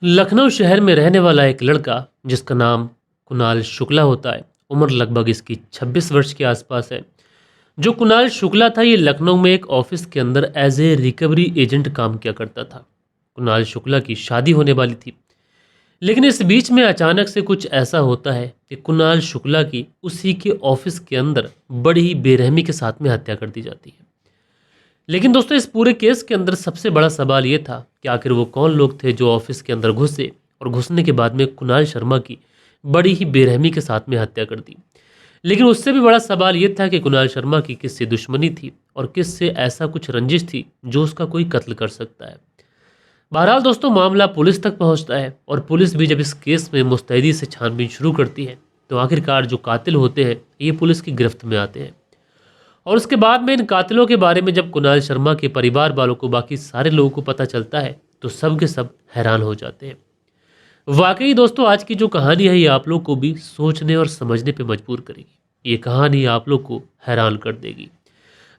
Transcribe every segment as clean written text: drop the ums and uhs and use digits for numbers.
लखनऊ शहर में रहने वाला एक लड़का जिसका नाम कुणाल शुक्ला होता है। उम्र लगभग इसकी 26 वर्ष के आसपास है। जो कुणाल शुक्ला था, ये लखनऊ में एक ऑफिस के अंदर एज ए रिकवरी एजेंट काम किया करता था। कुणाल शुक्ला की शादी होने वाली थी, लेकिन इस बीच में अचानक से कुछ ऐसा होता है कि कुणाल शुक्ला की उसी के ऑफिस के अंदर बड़ी ही बेरहमी के साथ में हत्या कर दी जाती है। लेकिन दोस्तों, इस पूरे केस के अंदर सबसे बड़ा सवाल ये था कि आखिर वो कौन लोग थे जो ऑफिस के अंदर घुसे और घुसने के बाद में कुणाल शर्मा की बड़ी ही बेरहमी के साथ में हत्या कर दी। लेकिन उससे भी बड़ा सवाल ये था कि कुणाल शर्मा की किससे दुश्मनी थी और किससे ऐसा कुछ रंजिश थी जो उसका कोई कत्ल कर सकता है। बहरहाल दोस्तों, मामला पुलिस तक पहुंचता है और पुलिस भी जब इस केस में मुस्तैदी से छानबीन शुरू करती है तो आखिरकार जो कातिल होते हैं ये पुलिस की गिरफ्त में आते हैं। और उसके बाद में इन कातिलों के बारे में जब कुणाल शर्मा के परिवार वालों को, बाकी सारे लोगों को पता चलता है तो सब के सब हैरान हो जाते हैं। वाकई दोस्तों, आज की जो कहानी है ये आप लोग को भी सोचने और समझने पे मजबूर करेगी। ये कहानी आप लोग को हैरान कर देगी।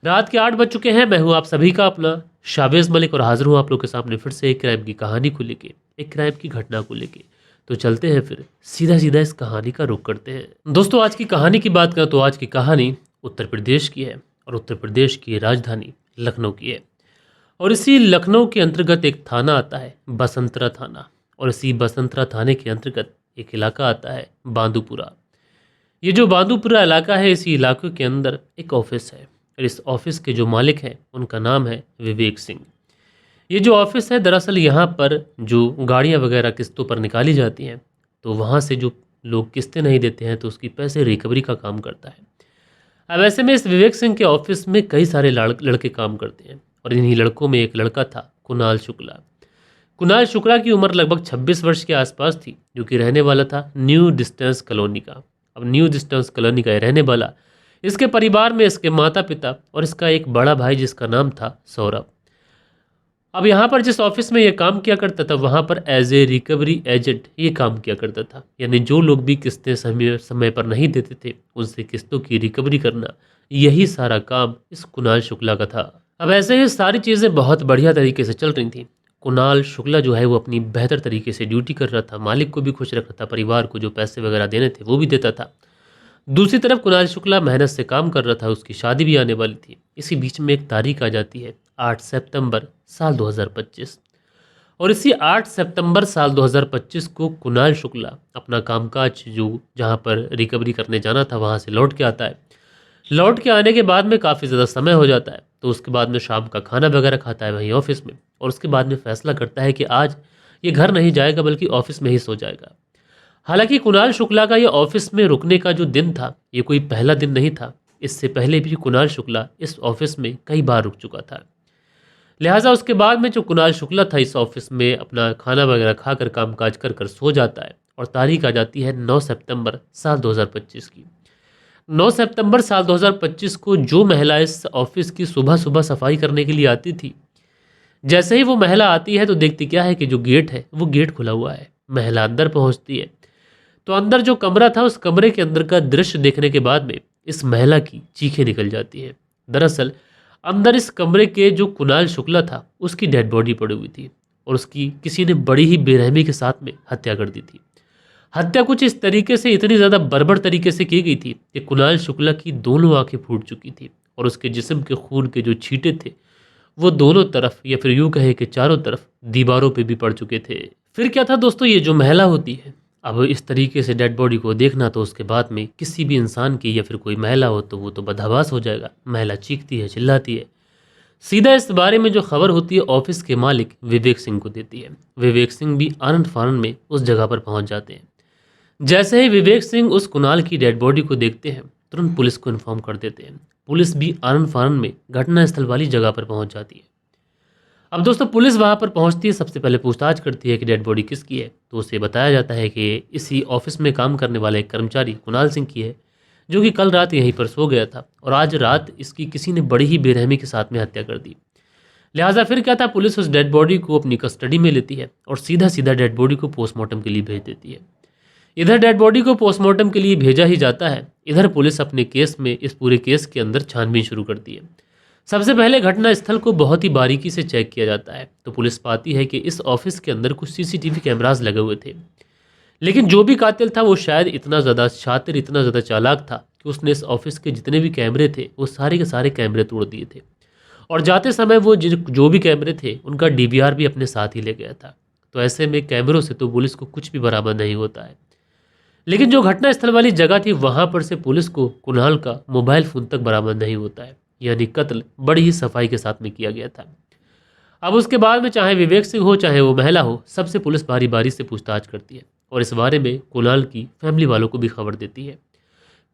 रात के 8 बज चुके हैं। मैं हूँ आप सभी का अपना शाबेज मलिक और हाजिर हूँ आप लोग के सामने फिर से एक क्राइम की कहानी को लेके, एक क्राइम की घटना को लेके। तो चलते हैं फिर सीधा सीधा इस कहानी का रुख करते हैं। दोस्तों, आज की कहानी की बात करें तो आज की कहानी उत्तर प्रदेश की है और उत्तर प्रदेश की राजधानी लखनऊ की है। और इसी लखनऊ के अंतर्गत एक थाना आता है, बसंतरा थाना। और इसी बसंतरा थाने के अंतर्गत एक इलाका आता है, बांदूपुरा। ये जो बांदूपुरा इलाका है, इसी इलाके के अंदर एक ऑफिस है और इस ऑफिस के जो मालिक हैं उनका नाम है विवेक सिंह। ये जो ऑफिस है, दरअसल यहाँ पर जो गाड़ियाँ वगैरह किस्तों पर निकाली जाती हैं तो वहाँ से जो लोग किस्तें नहीं देते हैं तो उसकी पैसे रिकवरी का काम करता है। अब ऐसे में इस विवेक सिंह के ऑफिस में कई सारे लड़के काम करते हैं और इन्हीं लड़कों में एक लड़का था, कुणाल शुक्ला। कुणाल शुक्ला की उम्र लगभग 26 वर्ष के आसपास थी, जो कि रहने वाला था न्यू डिस्टेंस कॉलोनी का। अब न्यू डिस्टेंस कॉलोनी का रहने वाला, इसके परिवार में इसके माता पिता और इसका एक बड़ा भाई जिसका नाम था सौरभ। अब यहाँ पर जिस ऑफिस में ये काम किया करता था वहाँ पर एज ए रिकवरी एजेंट ये काम किया करता था। यानी जो लोग भी किस्तें समय पर नहीं देते थे उनसे किस्तों की रिकवरी करना, यही सारा काम इस कुणाल शुक्ला का था। अब ऐसे ही सारी चीज़ें बहुत बढ़िया तरीके से चल रही थी। कुणाल शुक्ला जो है वो अपनी बेहतर तरीके से ड्यूटी कर रहा था, मालिक को भी खुश रख रहा था, परिवार को जो पैसे वगैरह देने थे वो भी देता था। दूसरी तरफ कुणाल शुक्ला मेहनत से काम कर रहा था, उसकी शादी भी आने वाली थी। इसी बीच में एक तारीख आ जाती है, 8 सितंबर साल 2025। और इसी 8 सितंबर साल 2025 को कुणाल शुक्ला अपना कामकाज जो जहाँ पर रिकवरी करने जाना था वहाँ से लौट के आता है। लौट के आने के बाद में काफ़ी ज़्यादा समय हो जाता है तो उसके बाद में शाम का खाना वगैरह खाता है वहीं ऑफिस में। और उसके बाद में फैसला करता है कि आज ये घर नहीं जाएगा बल्कि ऑफिस में ही सो जाएगा। हालांकि कुणाल शुक्ला का ये ऑफिस में रुकने का जो दिन था ये कोई पहला दिन नहीं था। इससे पहले भी कुणाल शुक्ला इस ऑफिस में कई बार रुक चुका था। लिहाजा उसके बाद में जो कुणाल शुक्ला था इस ऑफिस में अपना खाना वगैरह खाकर कामकाज कर कर सो जाता है। और तारीख आ जाती है 9 सितंबर साल 2025 की। 9 सितंबर साल 2025 को जो महिला इस ऑफिस की सुबह सुबह सफाई करने के लिए आती थी, जैसे ही वो महिला आती है तो देखती क्या है कि जो गेट है वो गेट खुला हुआ है। महिला अंदर पहुंचती है तो अंदर जो कमरा था उस कमरे के अंदर का दृश्य देखने के बाद में इस महिला की चीखें निकल जाती हैं। दरअसल अंदर इस कमरे के जो कुणाल शुक्ला था उसकी डेड बॉडी पड़ी हुई थी और उसकी किसी ने बड़ी ही बेरहमी के साथ में हत्या कर दी थी। हत्या कुछ इस तरीके से, इतनी ज़्यादा बर्बर तरीके से की गई थी कि कुणाल शुक्ला की दोनों आंखें फूट चुकी थी और उसके जिस्म के खून के जो छींटे थे वो दोनों तरफ, या फिर यूँ कहे कि चारों तरफ दीवारों पे भी पड़ चुके थे। फिर क्या था दोस्तों, ये जो महिला होती है, अब इस तरीके से डेड बॉडी को देखना तो उसके बाद में किसी भी इंसान की या फिर कोई महिला हो तो वो तो बदहवास हो जाएगा। महिला चीखती है, चिल्लाती है। सीधा इस बारे में जो खबर होती है ऑफिस के मालिक विवेक सिंह को देती है। विवेक सिंह भी आनंद फानंद में उस जगह पर पहुंच जाते हैं। जैसे ही विवेक सिंह उस कुणाल की डेड बॉडी को देखते हैं तुरंत पुलिस को इन्फॉर्म कर देते हैं। पुलिस भी आनंद फानंद में घटनास्थल वाली जगह पर पहुंच जाती है। अब दोस्तों, पुलिस वहां पर पहुंचती है, सबसे पहले पूछताछ करती है कि डेड बॉडी किसकी है। तो उसे बताया जाता है कि इसी ऑफिस में काम करने वाले एक कर्मचारी कुणाल सिंह की है, जो कि कल रात यहीं पर सो गया था और आज रात इसकी किसी ने बड़ी ही बेरहमी के साथ में हत्या कर दी। लिहाजा फिर क्या था, पुलिस उस डेड बॉडी को अपनी कस्टडी में लेती है और सीधा सीधा डेड बॉडी को पोस्टमार्टम के लिए भेज देती है। इधर डेड बॉडी को पोस्टमार्टम के लिए भेजा ही जाता है, इधर पुलिस अपने केस में, इस पूरे केस के अंदर छानबीन शुरू करती है। सबसे पहले घटना स्थल को बहुत ही बारीकी से चेक किया जाता है तो पुलिस पाती है कि इस ऑफिस के अंदर कुछ सीसीटीवी कैमरास लगे हुए थे। लेकिन जो भी कातिल था वो शायद इतना ज़्यादा शातिर, इतना ज़्यादा चालाक था कि उसने इस ऑफिस के जितने भी कैमरे थे वो सारे के सारे कैमरे तोड़ दिए थे। और जाते समय वो जो भी कैमरे थे उनका डीवीआर भी अपने साथ ही ले गया था। तो ऐसे में कैमरों से तो पुलिस को कुछ भी बरामद नहीं होता है। लेकिन जो घटना स्थल वाली जगह थी वहां पर से पुलिस को कुणाल का मोबाइल फ़ोन तक बरामद नहीं होता है। यानी कत्ल बड़ी ही सफाई के साथ में किया गया था। अब उसके बाद में चाहे विवेक सिंह हो चाहे वो महिला हो, सबसे पुलिस बारी बारी से पूछताछ करती है और इस बारे में कुणाल की फैमिली वालों को भी खबर देती है।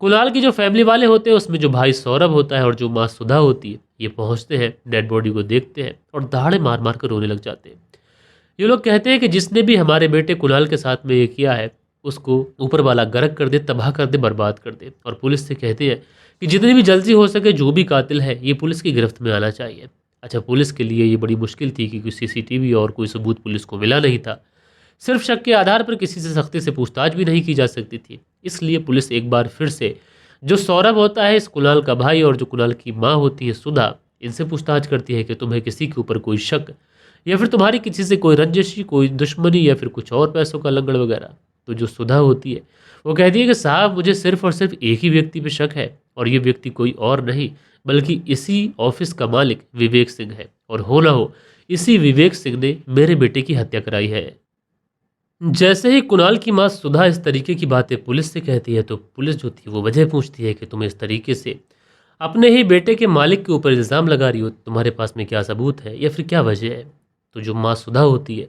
कुणाल की जो फैमिली वाले होते हैं उसमें जो भाई सौरभ होता है और जो माँ सुधा होती है, ये पहुंचते हैं, डेड बॉडी को देखते हैं और दहाड़े मार मार कर रोने लग जाते हैं। ये लोग कहते हैं कि जिसने भी हमारे बेटे कुणाल के साथ में ये किया है उसको ऊपर वाला गर्क कर दे, तबाह कर दे, बर्बाद कर दे। और पुलिस से कहते हैं कि जितनी भी जल्दी हो सके जो भी कातिल है ये पुलिस की गिरफ्त में आना चाहिए। अच्छा, पुलिस के लिए ये बड़ी मुश्किल थी क्योंकि सीसीटीवी और कोई सबूत पुलिस को मिला नहीं था। सिर्फ शक के आधार पर किसी से सख्ती से पूछताछ भी नहीं की जा सकती थी। इसलिए पुलिस एक बार फिर से जो सौरभ होता है इस कुणाल का भाई और जो कुणाल की माँ होती है सुधा, इनसे पूछताछ करती है कि तुम्हें किसी के ऊपर कोई शक या फिर तुम्हारी किसी से कोई रंजिश, कोई दुश्मनी या फिर कुछ और पैसों का लंगड़ वगैरह। तो जो सुधा होती है वो कहती है कि साहब मुझे सिर्फ और सिर्फ एक ही व्यक्ति पे शक है और ये व्यक्ति कोई और नहीं बल्कि इसी ऑफिस का मालिक विवेक सिंह है और हो ना हो इसी विवेक सिंह ने मेरे बेटे की हत्या कराई है। जैसे ही कुणाल की माँ सुधा इस तरीके की बातें पुलिस से कहती है तो पुलिस जो थी वो वजह पूछती है कि तुम इस तरीके से अपने ही बेटे के मालिक के ऊपर इल्ज़ाम लगा रही हो, तुम्हारे पास में क्या सबूत है या फिर क्या वजह है। तो जो माँ सुधा होती है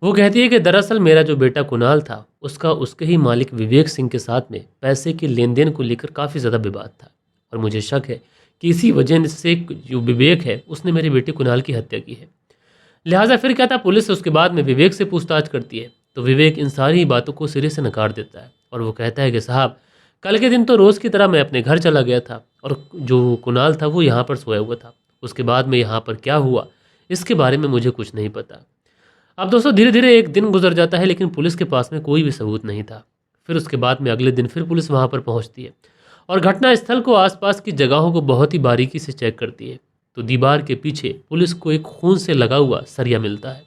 वो कहती है कि दरअसल मेरा जो बेटा कुणाल था उसका उसके ही मालिक विवेक सिंह के साथ में पैसे के लेन देन को लेकर काफ़ी ज़्यादा विवाद था और मुझे शक है कि इसी वजह से जो विवेक है उसने मेरे बेटे कुणाल की हत्या की है। लिहाजा फिर क्या था, पुलिस उसके बाद में विवेक से पूछताछ करती है तो विवेक इन सारी बातों को सिरे से नकार देता है और वो कहता है कि साहब कल के दिन तो रोज़ की तरह मैं अपने घर चला गया था और जो कुणाल था वो यहाँ पर सोया हुआ था। उसके बाद में यहाँ पर क्या हुआ इसके बारे में मुझे कुछ नहीं पता। अब दोस्तों धीरे धीरे एक दिन गुजर जाता है लेकिन पुलिस के पास में कोई भी सबूत नहीं था। फिर उसके बाद में अगले दिन फिर पुलिस वहाँ पर पहुँचती है और घटना स्थल को, आसपास की जगहों को बहुत ही बारीकी से चेक करती है। तो दीवार के पीछे पुलिस को एक खून से लगा हुआ सरिया मिलता है।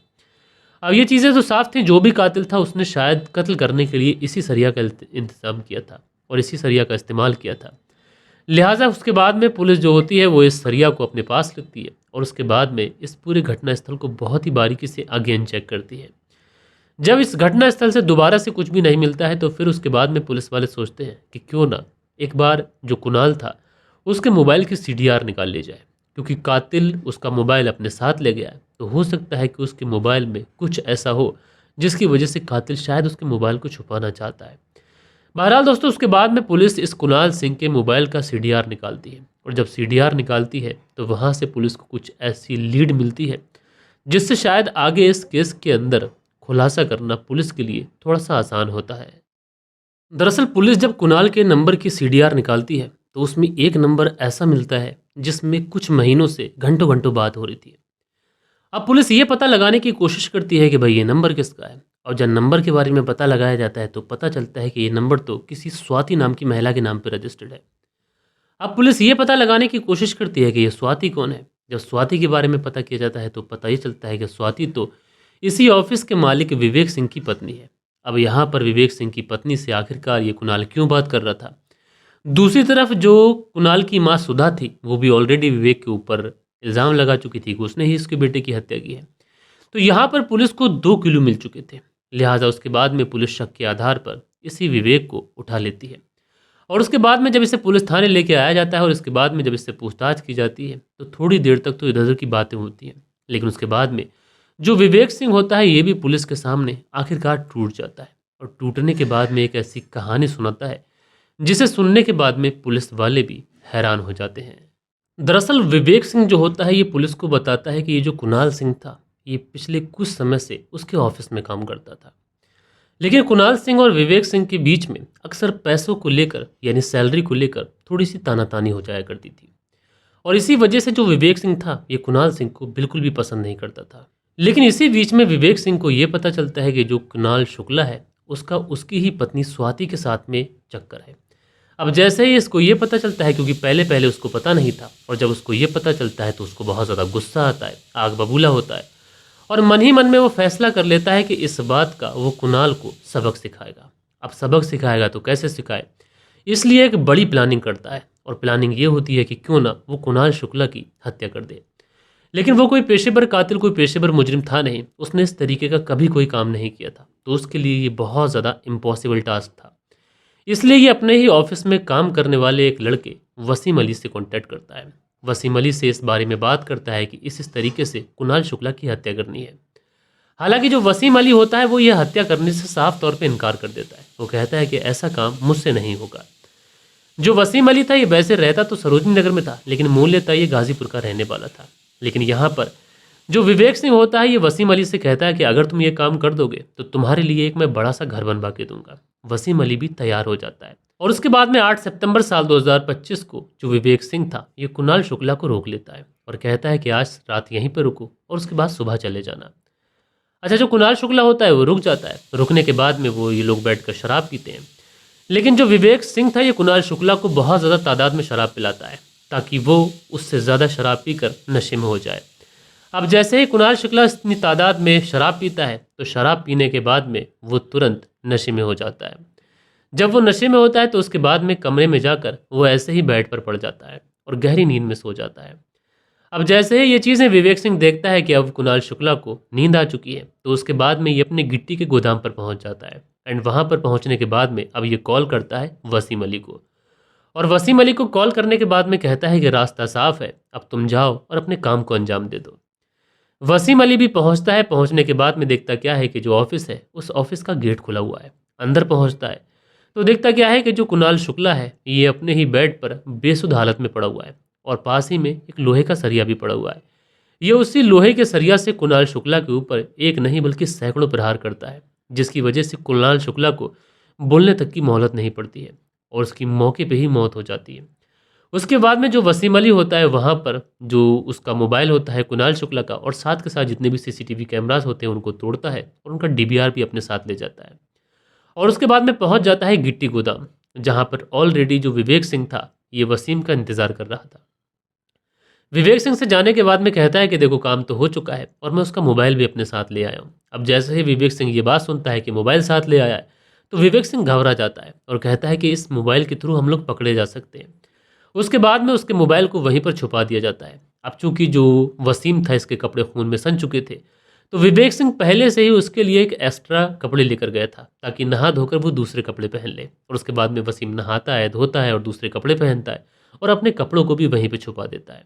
अब ये चीज़ें तो साफ थी, जो भी कातिल था उसने शायद कत्ल करने के लिए इसी सरिया का इंतजाम किया था और इसी सरिया का इस्तेमाल किया था। लिहाजा उसके बाद में पुलिस जो होती है वो इस सरिया को अपने पास रखती है और उसके बाद में इस पूरे घटना स्थल को बहुत ही बारीकी से अगेन चेक करती है। जब इस घटना स्थल से दोबारा से कुछ भी नहीं मिलता है तो फिर उसके बाद में पुलिस वाले सोचते हैं कि क्यों ना एक बार जो कुणाल था उसके मोबाइल की सीडीआर निकाल ली जाए, क्योंकि कातिल उसका मोबाइल अपने साथ ले गया है तो हो सकता है कि उसके मोबाइल में कुछ ऐसा हो जिसकी वजह से कातिल शायद उसके मोबाइल को छुपाना चाहता है। बहरहाल दोस्तों उसके बाद में पुलिस इस कुणाल सिंह के मोबाइल का सीडीआर निकालती है और जब सीडीआर निकालती है तो वहाँ से पुलिस को कुछ ऐसी लीड मिलती है जिससे शायद आगे इस केस के अंदर खुलासा करना पुलिस के लिए थोड़ा सा आसान होता है। दरअसल पुलिस जब कुणाल के नंबर की सीडीआर निकालती है तो उसमें एक नंबर ऐसा मिलता है जिसमें कुछ महीनों से घंटों घंटों बात हो रही थी। अब पुलिस ये पता लगाने की कोशिश करती है कि भाई ये नंबर किसका है और जब नंबर के बारे में पता लगाया जाता है तो पता चलता है कि ये नंबर तो किसी स्वाति नाम की महिला के नाम पर रजिस्टर्ड है। अब पुलिस ये पता लगाने की कोशिश करती है कि ये स्वाति कौन है। जब स्वाति के बारे में पता किया जाता है तो पता ये चलता है कि स्वाति तो इसी ऑफिस के मालिक विवेक सिंह की पत्नी है। अब यहाँ पर विवेक सिंह की पत्नी से आखिरकार ये कुणाल क्यों बात कर रहा था। दूसरी तरफ जो कुणाल की माँ सुधा थी वो भी ऑलरेडी विवेक के ऊपर इल्ज़ाम लगा चुकी थी कि उसने ही इसके बेटे की हत्या की है। तो यहाँ पर पुलिस को 2 किलो मिल चुके थे। लिहाजा उसके बाद में पुलिस शक के आधार पर इसी विवेक को उठा लेती है और उसके बाद में जब इसे पुलिस थाने लेके आया जाता है और इसके बाद में जब इससे पूछताछ की जाती है तो थोड़ी देर तक तो इधर उधर की बातें होती हैं, लेकिन उसके बाद में जो विवेक सिंह होता है ये भी पुलिस के सामने आखिरकार टूट जाता है और टूटने के बाद में एक ऐसी कहानी सुनाता है जिसे सुनने के बाद में पुलिस वाले भी हैरान हो जाते हैं। दरअसल विवेक सिंह जो होता है ये पुलिस को बताता है कि ये जो कुणाल सिंह था ये पिछले कुछ समय से उसके ऑफिस में काम करता था, लेकिन कुणाल सिंह और विवेक सिंह के बीच में अक्सर पैसों को लेकर यानी सैलरी को लेकर थोड़ी सी तानातानी हो जाया करती थी और इसी वजह से जो विवेक सिंह था ये कुणाल सिंह को बिल्कुल भी पसंद नहीं करता था। लेकिन इसी बीच में विवेक सिंह को ये पता चलता है कि जो कुणाल शुक्ला है उसका उसकी ही पत्नी स्वाति के साथ में चक्कर है। अब जैसे ही इसको ये पता चलता है, क्योंकि पहले पहले उसको पता नहीं था, और जब उसको ये पता चलता है तो उसको बहुत ज़्यादा गुस्सा आता है, आग बबूला होता है, और मन ही मन में वो फैसला कर लेता है कि इस बात का वो कुणाल को सबक सिखाएगा। अब सबक सिखाएगा तो कैसे सिखाए, इसलिए एक बड़ी प्लानिंग करता है, और प्लानिंग ये होती है कि क्यों ना वो कुणाल शुक्ला की हत्या कर दे। लेकिन वो कोई पेशेवर कातिल, कोई पेशेवर मुजरिम था नहीं, उसने इस तरीके का कभी कोई काम नहीं किया था, तो उसके लिए ये बहुत ज़्यादा इम्पॉसिबल टास्क था। इसलिए ये अपने ही ऑफिस में काम करने वाले एक लड़के वसीम अली से कॉन्टैक्ट करता है। वसीम अली से इस बारे में बात करता है कि इस तरीके से कुणाल शुक्ला की हत्या करनी है। हालांकि जो वसीम अली होता है वो यह हत्या करने से साफ तौर पे इनकार कर देता है। वो कहता है कि ऐसा काम मुझसे नहीं होगा। जो वसीम अली था ये वैसे रहता तो सरोजनी नगर में था, लेकिन मूल्यतः ये गाजीपुर का रहने वाला था। लेकिन यहाँ पर जो विवेक सिंह होता है ये वसीम अली से कहता है कि अगर तुम ये काम कर दोगे तो तुम्हारे लिए एक मैं बड़ा सा घर बनवा के दूंगा। वसीम अली भी तैयार हो जाता है, और उसके बाद में 8 सितंबर साल 2025 को जो विवेक सिंह था ये कुणाल शुक्ला को रोक लेता है और कहता है कि आज रात यहीं पर रुको और उसके बाद सुबह चले जाना। अच्छा, जो कुणाल शुक्ला होता है वो रुक जाता है। रुकने के बाद में वो ये लोग बैठकर शराब पीते हैं। लेकिन जो विवेक सिंह था ये कुणाल शुक्ला को बहुत ज़्यादा तादाद में शराब पिलाता है ताकि वो उससे ज़्यादा शराब पीकर नशे में हो जाए। अब जैसे ही कुणाल शुक्ला इतनी तादाद में शराब पीता है तो शराब पीने के बाद में वो तुरंत नशे में हो जाता है। जब वो नशे में होता है तो उसके बाद में कमरे में जाकर वो ऐसे ही बेड पर पड़ जाता है और गहरी नींद में सो जाता है। अब जैसे ही ये चीज़ें विवेक सिंह देखता है कि अब कुणाल शुक्ला को नींद आ चुकी है, तो उसके बाद में ये अपने गिट्टी के गोदाम पर पहुंच जाता है। एंड वहां पर पहुंचने के बाद में अब ये कॉल करता है वसीम अली को, और वसीम अली को कॉल करने के बाद में कहता है कि रास्ता साफ है, अब तुम जाओ और अपने काम को अंजाम दे दो। वसीम अली भी पहुंचता है। पहुंचने के बाद में देखता क्या है कि जो ऑफिस है उस ऑफिस का गेट खुला हुआ है। अंदर पहुंचता है तो देखता क्या है कि जो कुणाल शुक्ला है ये अपने ही बेड पर बेसुध हालत में पड़ा हुआ है, और पास ही में एक लोहे का सरिया भी पड़ा हुआ है। ये उसी लोहे के सरिया से कुणाल शुक्ला के ऊपर एक नहीं बल्कि सैकड़ों प्रहार करता है, जिसकी वजह से कुणाल शुक्ला को बोलने तक की मोहलत नहीं पड़ती है और उसकी मौके पे ही मौत हो जाती है। उसके बाद में जो वसीम अली होता है वहाँ पर जो उसका मोबाइल होता है कुणाल शुक्ला का, और साथ के साथ जितने भी सीसीटीवी कैमरास होते हैं उनको तोड़ता है और उनका डीवीआर भी अपने साथ ले जाता है। और उसके बाद में पहुंच जाता है गिट्टी गोदाम, जहां पर ऑलरेडी जो विवेक सिंह था ये वसीम का इंतजार कर रहा था। विवेक सिंह से जाने के बाद में कहता है कि देखो काम तो हो चुका है और मैं उसका मोबाइल भी अपने साथ ले आया हूँ। अब जैसे ही विवेक सिंह ये बात सुनता है कि मोबाइल साथ ले आया है तो विवेक सिंह घबरा जाता है और कहता है कि इस मोबाइल के थ्रू हम लोग पकड़े जा सकते हैं। उसके बाद में उसके मोबाइल को वहीं पर छुपा दिया जाता है। अब चूंकि जो वसीम था इसके कपड़े खून में सन चुके थे, तो विवेक सिंह पहले से ही उसके लिए एक एक्स्ट्रा कपड़े लेकर गया था ताकि नहा धोकर वो दूसरे कपड़े पहन ले। और उसके बाद में वसीम नहाता है, धोता है और दूसरे कपड़े पहनता है और अपने कपड़ों को भी वहीं पर छुपा देता है।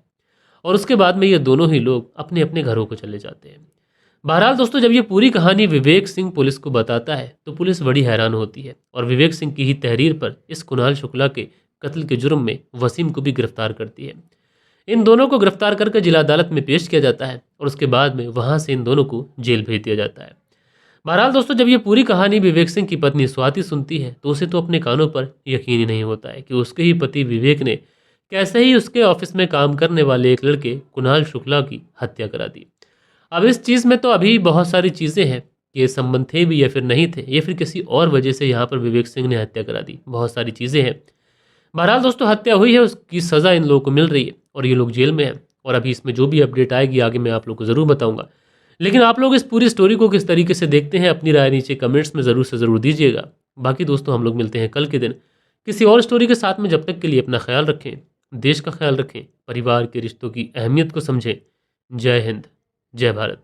और उसके बाद में ये दोनों ही लोग अपने अपने घरों को चले जाते हैं। बहरहाल दोस्तों, जब ये पूरी कहानी विवेक सिंह पुलिस को बताता है तो पुलिस बड़ी हैरान होती है और विवेक सिंह की ही तहरीर पर इस कुणाल शुक्ला के कत्ल के जुर्म में वसीम को भी गिरफ्तार करती है। इन दोनों को गिरफ्तार करके जिला अदालत में पेश किया जाता है और उसके बाद में वहां से इन दोनों को जेल भेज दिया जाता है। बहरहाल दोस्तों, जब ये पूरी कहानी विवेक सिंह की पत्नी स्वाति सुनती है तो उसे तो अपने कानों पर यकीन ही नहीं होता है कि उसके ही पति विवेक ने कैसे ही उसके ऑफिस में काम करने वाले एक लड़के कुणाल शुक्ला की हत्या करा दी। अब इस चीज़ में तो अभी बहुत सारी चीज़ें हैं कि ये संबंध थे भी या फिर नहीं थे, या फिर किसी और वजह से यहाँ पर विवेक सिंह ने हत्या करा दी। बहुत सारी चीज़ें हैं। बहरहाल दोस्तों, हत्या हुई है, उसकी सज़ा इन लोगों को मिल रही है और ये लोग जेल में हैं। और अभी इसमें जो भी अपडेट आएगी आगे मैं आप लोग को ज़रूर बताऊंगा। लेकिन आप लोग इस पूरी स्टोरी को किस तरीके से देखते हैं, अपनी राय नीचे कमेंट्स में ज़रूर से ज़रूर दीजिएगा। बाकी दोस्तों, हम लोग मिलते हैं कल के दिन किसी और स्टोरी के साथ में। जब तक के लिए अपना ख्याल रखें, देश का ख्याल रखें, परिवार के रिश्तों की अहमियत को समझें। जय हिंद, जय भारत।